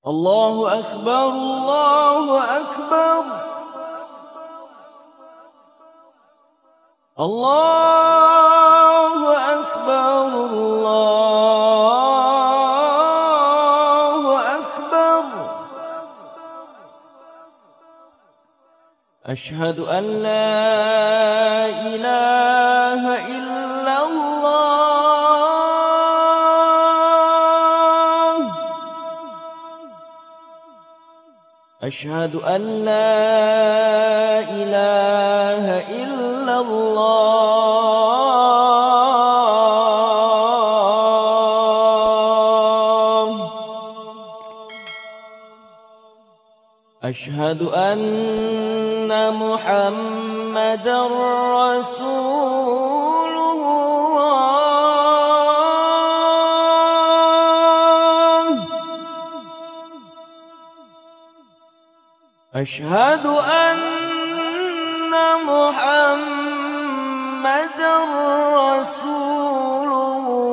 الله أكبر الله أكبر الله أكبر الله أكبر. أشهد أن لا إله إلا الله. أشهد أن لا إله إلا الله. أشهد أن محمدًا رسول الله. أشهد أن محمدًا رسول الله.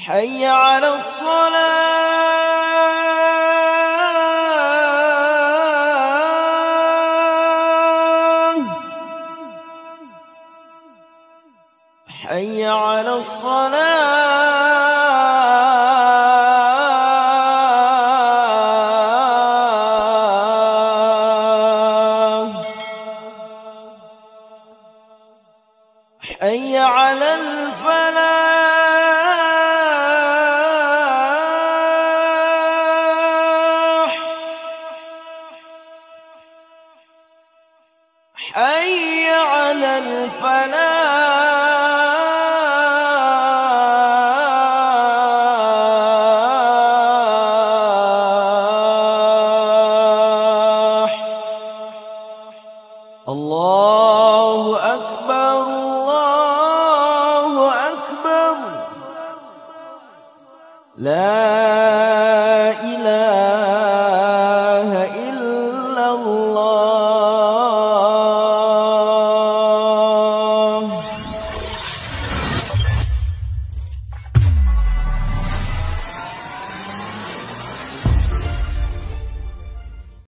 حي على الصلاة. حي على الصلاة. حي على الفلاح. حي على الفلاح. الله أكبر الله أكبر. لا